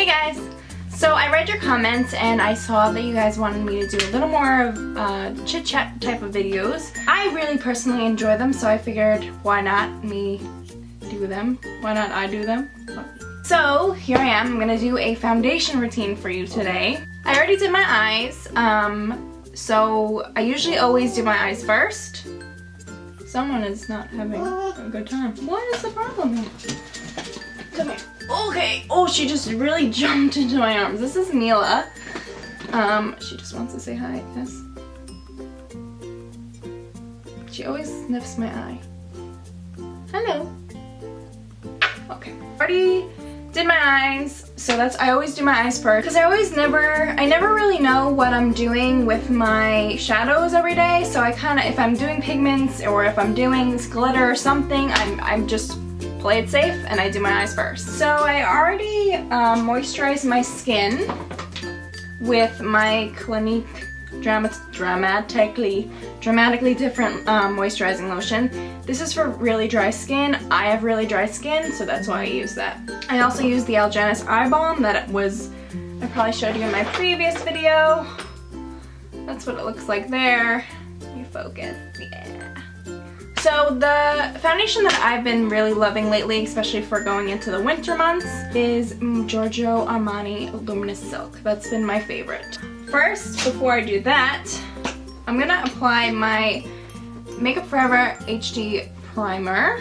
Hey guys! So I read your comments and I saw that you guys wanted me to do a little more of chit-chat type of videos. I really personally enjoy them, so I figured why not me do them? Why not I do them? So here I am. I'm gonna do a foundation routine for you today. I already did my eyes, so I usually always do my eyes first. Someone is not having a good time. What is the problem here? Come here. Okay. Oh, she just really jumped into my arms. This is Mila. She just wants to say hi, I guess. She always sniffs my eye. Hello. Okay. Already did my eyes, so I always do my eyes first because I never really know what I'm doing with my shadows every day. So I kind of, if I'm doing pigments or if I'm doing glitter or something, I'm just play it safe and I do my eyes first. So I already moisturized my skin with my Clinique dramatically different moisturizing lotion. This is for really dry skin. I have really dry skin, so that's why I use that. I also use the Algenist Eye Balm that I probably showed you in my previous video. That's what it looks like there. You focus, yeah. So the foundation that I've been really loving lately, especially for going into the winter months, is Giorgio Armani Luminous Silk. That's been my favorite. First, before I do that, I'm gonna apply my Makeup Forever HD Primer.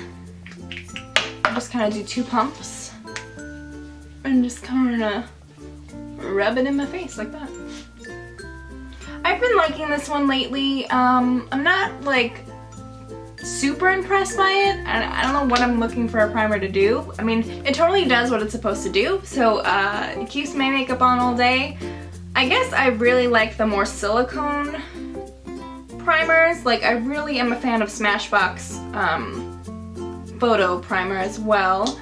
I just kind of do 2 pumps and just kind of rub it in my face like that. I've been liking this one lately. I'm not like super impressed by it. I don't know what I'm looking for a primer to do. I mean, it totally does what it's supposed to do, so it keeps my makeup on all day. I guess I really like the more silicone primers. Like, I really am a fan of Smashbox photo primer as well.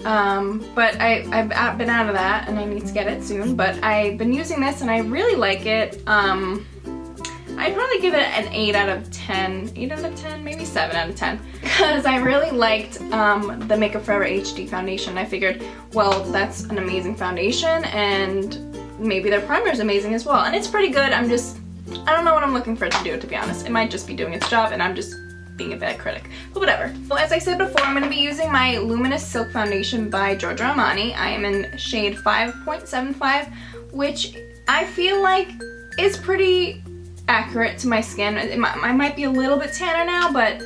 But I've been out of that and I need to get it soon. But I've been using this and I really like it. I'd probably give it an 8 out of 10. 8 out of 10? Maybe 7 out of 10. Because I really liked the Makeup Forever HD foundation. I figured, well, that's an amazing foundation and maybe their primer is amazing as well. And it's pretty good. I don't know what I'm looking for it to do, to be honest. It might just be doing its job and I'm just being a bad critic. But whatever. Well, as I said before, I'm going to be using my Luminous Silk Foundation by Giorgio Armani. I am in shade 5.75, which I feel like is pretty accurate to my skin. I might be a little bit tanner now, but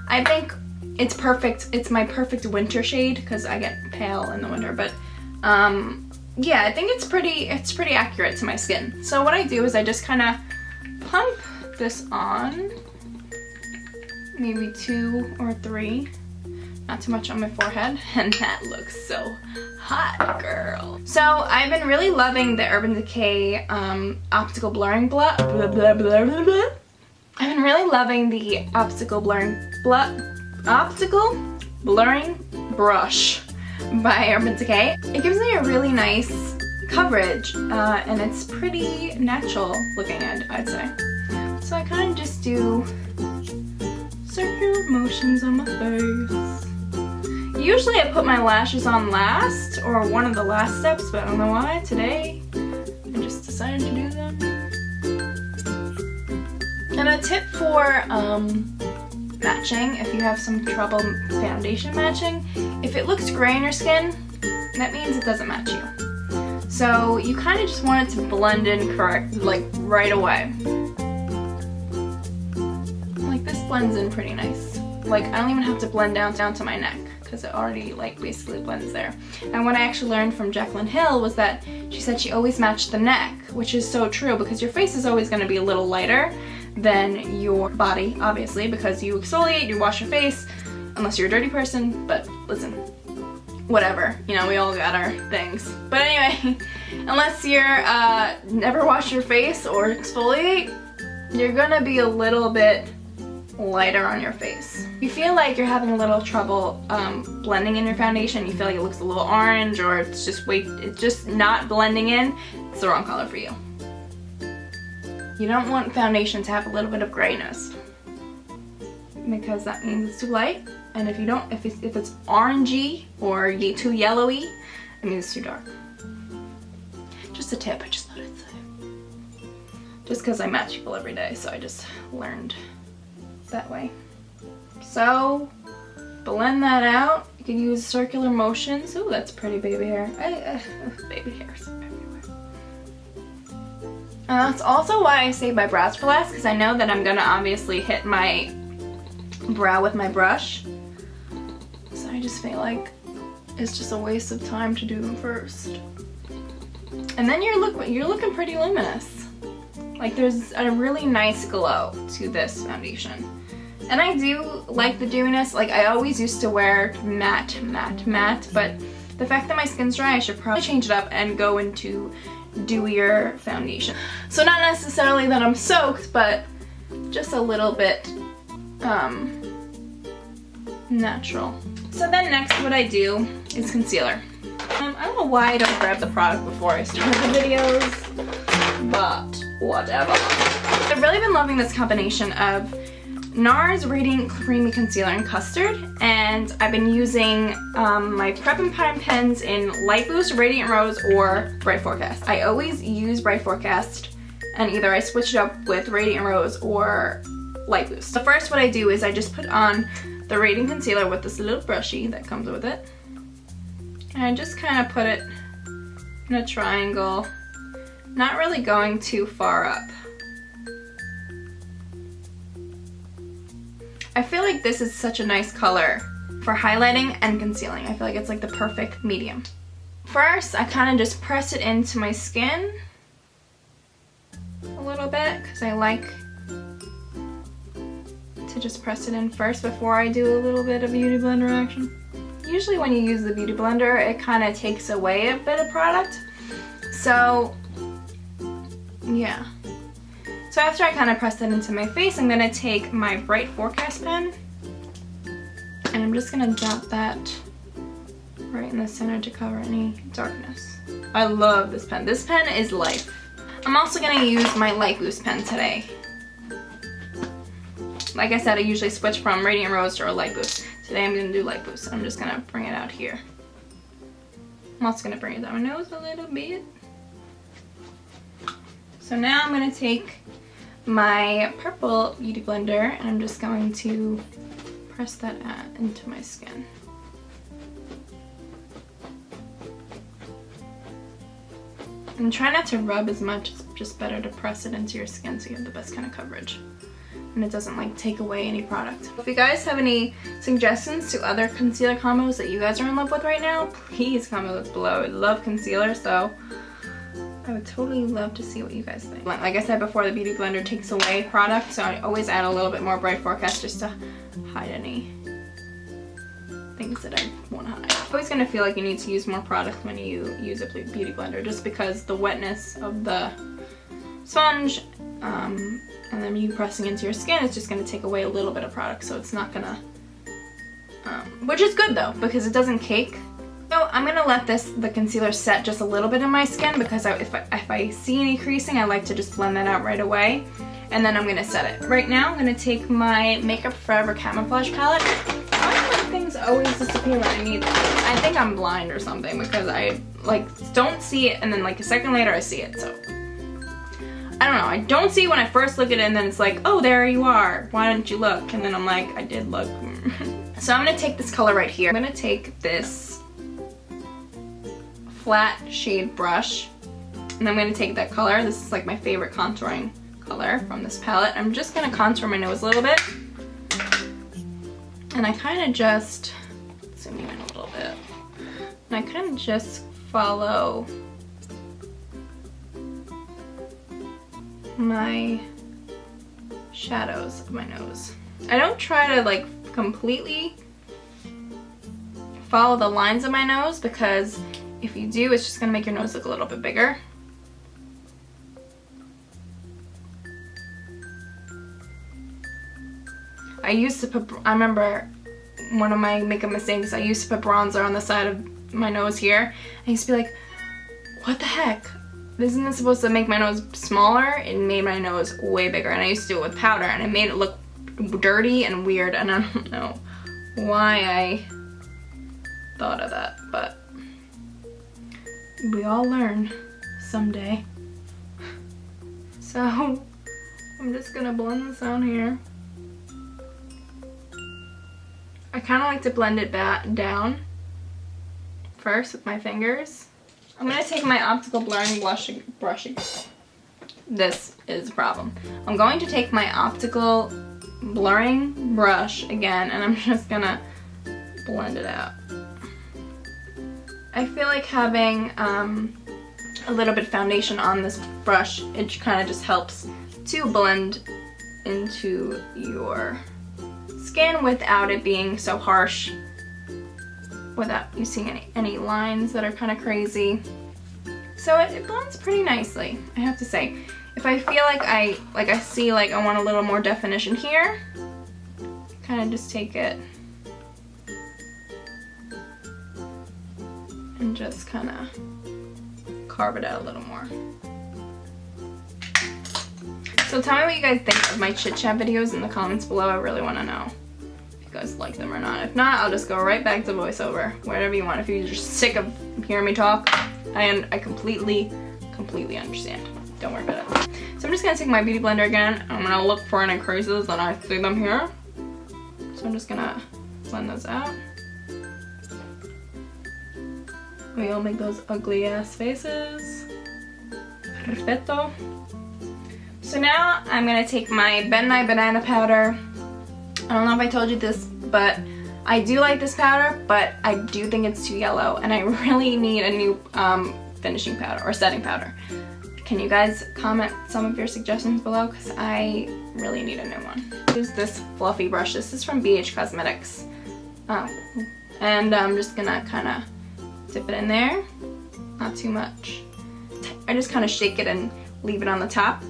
I think it's perfect. It's my perfect winter shade because I get pale in the winter. But yeah, I think it's pretty accurate to my skin. So what I do is I just kind of pump this on, maybe 2 or 3, not too much on my forehead, and that looks so hot, girl. So I've been really loving the Urban Decay Optical Blurring I've been really loving the Optical Blurring Brush by Urban Decay. It gives me a really nice coverage and it's pretty natural looking, I'd say. So I kind of just do circular motions on my face. Usually I put my lashes on last, or one of the last steps, but I don't know why. Today, I just decided to do them. And a tip for matching, if you have some trouble foundation matching, if it looks gray in your skin, that means it doesn't match you. So you kind of just want it to blend in like right away. Like this blends in pretty nice. Like I don't even have to blend down to my neck because it already like basically blends there. And what I actually learned from Jaclyn Hill was that she said she always matched the neck, which is so true because your face is always going to be a little lighter than your body, obviously, because you exfoliate, you wash your face, unless you're a dirty person. But listen, whatever, you know, we all got our things. But anyway, unless you're never wash your face or exfoliate, you're gonna be a little bit lighter on your face. If you feel like you're having a little trouble blending in your foundation, you feel like it looks a little orange or it's just not blending in, it's the wrong color for you. You don't want foundation to have a little bit of grayness because that means it's too light. And if it's orangey or too yellowy, it means it's too dark. a tip, I just thought I'd say. Just because I match people every day, so I just learned that way. So, blend that out. You can use circular motions. Ooh, that's pretty baby hair. Baby hairs everywhere. That's also why I save my brows for last, because I know that I'm gonna obviously hit my brow with my brush. So I just feel like it's just a waste of time to do them first. And then you're looking pretty luminous. Like, there's a really nice glow to this foundation. And I do like the dewiness. Like, I always used to wear matte, but the fact that my skin's dry, I should probably change it up and go into dewier foundation. So not necessarily that I'm soaked, but just a little bit natural. So then next what I do is concealer. I don't know why I don't grab the product before I start the videos, but whatever. I've really been loving this combination of Nars Radiant Creamy Concealer in Custard, and I've been using my Prep and Prime pens in Light Boost, Radiant Rose, or Bright Forecast. I always use Bright Forecast, and either I switch it up with Radiant Rose or Light Boost. So first what I do is I just put on the Radiant Concealer with this little brushie that comes with it. And I just kind of put it in a triangle, not really going too far up. I feel like this is such a nice color for highlighting and concealing. I feel like it's like the perfect medium. First, I kind of just press it into my skin a little bit, because I like to just press it in first before I do a little bit of beauty blender action. Usually when you use the beauty blender, it kind of takes away a bit of product. So, yeah. So after I kind of press that into my face, I'm going to take my Bright Forecast pen, and I'm just going to dot that right in the center to cover any darkness. I love this pen. This pen is life. I'm also going to use my Light Boost pen today. Like I said, I usually switch from Radiant Rose to Light Boost. Today I'm going to do Light Boost. I'm just going to bring it out here. I'm also going to bring it down my nose a little bit. So now I'm going to take my purple beauty blender, and I'm just going to press that into my skin. And try not to rub as much, it's just better to press it into your skin so you have the best kind of coverage. And it doesn't like take away any product. If you guys have any suggestions to other concealer combos that you guys are in love with right now, please comment below. I love concealer, so I would totally love to see what you guys think. Like I said before, the beauty blender takes away product, so I always add a little bit more Bright Forecast just to hide any things that I want to hide. You're always going to feel like you need to use more product when you use a beauty blender, just because the wetness of the sponge and then you pressing into your skin is just going to take away a little bit of product, so it's not going to, which is good though, because it doesn't cake. So I'm going to let the concealer set just a little bit in my skin, because if I see any creasing, I like to just blend that out right away. And then I'm going to set it. Right now I'm going to take my Makeup Forever Camouflage palette. Why do things always disappear when I need them? I think I'm blind or something, because I like don't see it and then like a second later I see it. So I don't know. I don't see it when I first look at it, and then it's like, oh, there you are. Why didn't you look? And then I'm like, I did look. So I'm going to take this color right here. I'm going to take this flat shade brush, and I'm going to take that color. This is like my favorite contouring color from this palette. I'm just going to contour my nose a little bit, and I kind of just zoom in a little bit, and I kind of just follow my shadows of my nose. I don't try to like completely follow the lines of my nose, because if you do, it's just going to make your nose look a little bit bigger. I used to put, I remember one of my makeup mistakes, I used to put bronzer on the side of my nose here. I used to be like, what the heck? Isn't this supposed to make my nose smaller? It made my nose way bigger, and I used to do it with powder, and it made it look dirty and weird, and I don't know why I thought of that, but we all learn. someday. So I'm just gonna blend this out here. I kind of like to blend it down first with my fingers. I'm gonna take my Optical blurring brushing. This is a problem. I'm going to take my Optical blurring brush again, and I'm just gonna blend it out. I feel like having a little bit of foundation on this brush, it kind of just helps to blend into your skin without it being so harsh, without you seeing any lines that are kind of crazy. So it blends pretty nicely, I have to say. If I feel like I see like I want a little more definition here, kind of just take it and just kind of carve it out a little more. So tell me what you guys think of my chit chat videos in the comments below. I really want to know if you guys like them or not. If not, I'll just go right back to voiceover, whatever you want. If you're just sick of hearing me talk, I completely understand. Don't worry about it. So I'm just gonna take my beauty blender again. I'm gonna look for any creases, and I see them here. So I'm just gonna blend those out. We all make those ugly ass faces. Perfecto. So now I'm gonna take my Nye Banana Powder. I don't know if I told you this, but I do like this powder, but I do think it's too yellow, and I really need a new finishing powder or setting powder. Can you guys comment some of your suggestions below? Because I really need a new one. Use this fluffy brush. This is from ABH Cosmetics. And I'm just gonna kind of dip it in there. Not too much. I just kind of shake it and leave it on the top,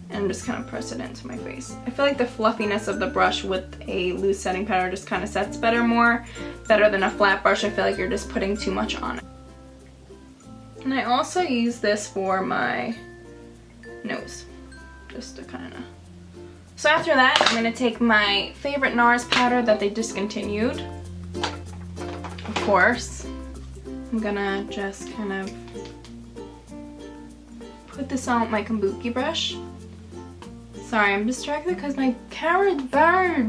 and just kind of press it into my face. I feel like the fluffiness of the brush with a loose setting powder just kind of sets better than a flat brush. I feel like you're just putting too much on it. And I also use this for my nose, just to kind of. So after that, I'm gonna take my favorite Nars powder that they discontinued. Of course, I'm gonna just kind of put this on with my kabuki brush. Sorry, I'm distracted because my camera's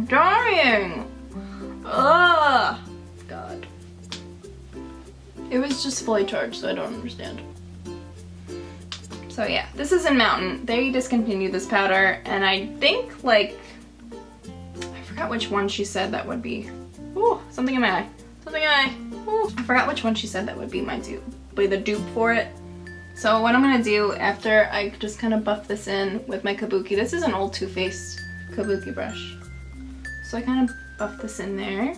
dying. Ugh, God. It was just fully charged, so I don't understand. So yeah, this is in Mountain. They discontinued this powder, and I think, like, I forgot which one she said that would be. Ooh, something in my eye. Something in my eye. Ooh, I forgot which one she said that would be my dupe. Be the dupe for it. So what I'm gonna do after I just kind of buff this in with my kabuki. This is an old Too Faced kabuki brush. So I kind of buff this in there.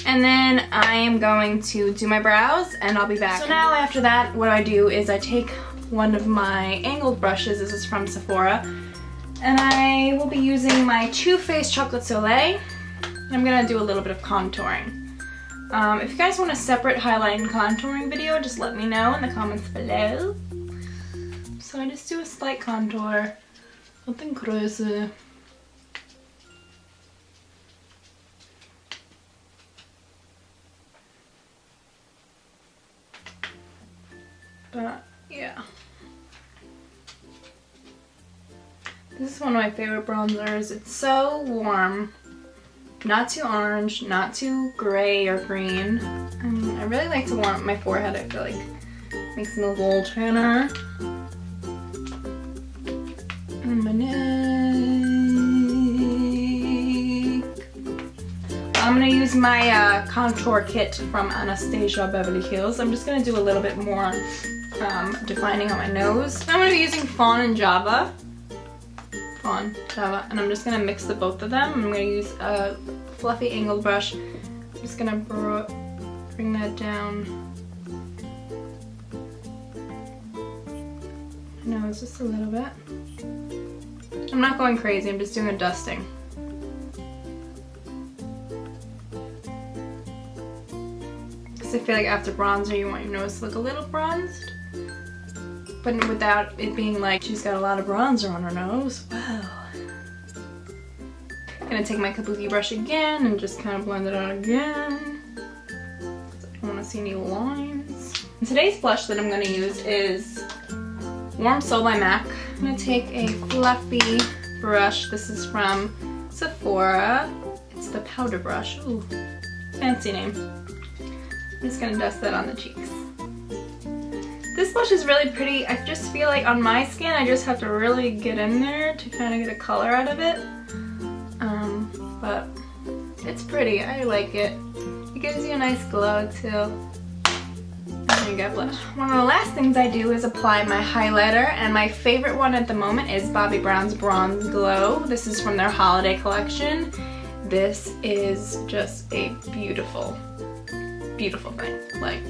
And then I am going to do my brows, and I'll be back. So now after that, what I do is I take one of my angled brushes. This is from Sephora. And I will be using my Too Faced Chocolate Soleil. I'm gonna do a little bit of contouring. If you guys want a separate highlight and contouring video, just let me know in the comments below. So I just do a slight contour. Nothing crazy. But yeah. This is one of my favorite bronzers. It's so warm. Not too orange, not too gray or green. I really like to warm up my forehead. I feel like it makes me look a little tanner. And my neck. I'm gonna use my contour kit from Anastasia Beverly Hills. I'm just gonna do a little bit more defining on my nose. I'm gonna be using Fawn and Java. And I'm just gonna mix the both of them. I'm gonna use a fluffy angled brush. I'm just gonna bring that down my nose just a little bit. I'm not going crazy, I'm just doing a dusting. Because I feel like after bronzer you want your nose to look a little bronzed. But without it being like she's got a lot of bronzer on her nose. Wow. I'm gonna take my kabuki brush again and just kind of blend it out again. I don't want to see any lines. And today's blush that I'm going to use is Warm Soul by MAC. I'm going to take a fluffy brush. This is from Sephora. It's the powder brush. Ooh, fancy name. I'm just going to dust that on the cheeks. This blush is really pretty. I just feel like on my skin I just have to really get in there to kind of get a color out of it. But it's pretty. I like it. It gives you a nice glow too. And then you got blush. One of the last things I do is apply my highlighter, and my favorite one at the moment is Bobbi Brown's Bronze Glow. This is from their holiday collection. This is just a beautiful, beautiful thing. Like,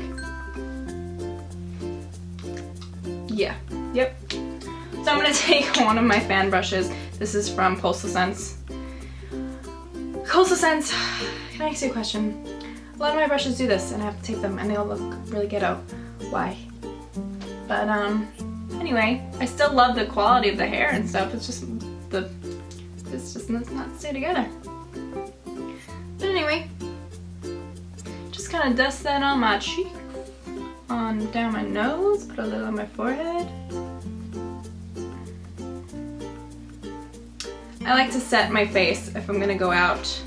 yeah, yep. So I'm gonna take one of my fan brushes. This is from Coastal Scents. Coastal Scents, can I ask you a question? A lot of my brushes do this and I have to take them and they'll look really ghetto. Why? But anyway, I still love the quality of the hair and stuff. It's just it's not stay together. But anyway, just kind of dust that on my cheek, on down my nose, put a little on my forehead. I like to set my face if I'm gonna go out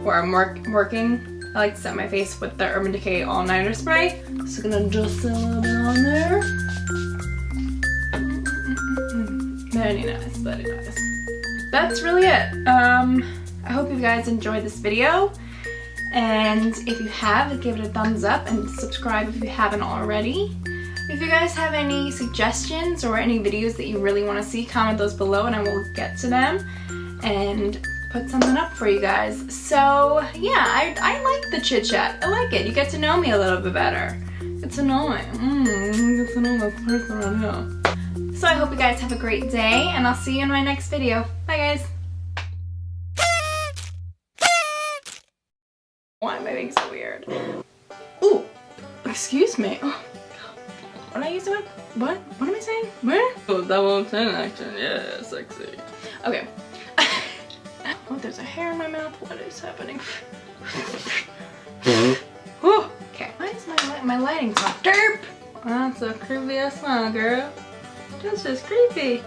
or I'm working. I like to set my face with the Urban Decay All Nighter Spray. So I'm gonna just a little bit on there. Very nice, very nice. That's really it. I hope you guys enjoyed this video. And if you have, give it a thumbs up and subscribe if you haven't already. If you guys have any suggestions or any videos that you really want to see, comment those below and I will get to them and put something up for you guys. So yeah, I like the chit chat. I like it. You get to know me a little bit better. Get to know me. Get to know the person I know. So I hope you guys have a great day and I'll see you in my next video. Bye guys. Why am I being so weird? Ooh, excuse me. Oh. What am I using? What? What am I saying? Where? Oh, that what I'm saying, actually. Yeah, sexy. Okay. Oh, there's a hair in my mouth. What is happening? Oh, okay. Why is my lighting so derp? That's a creepy ass smile, girl. That's just creepy.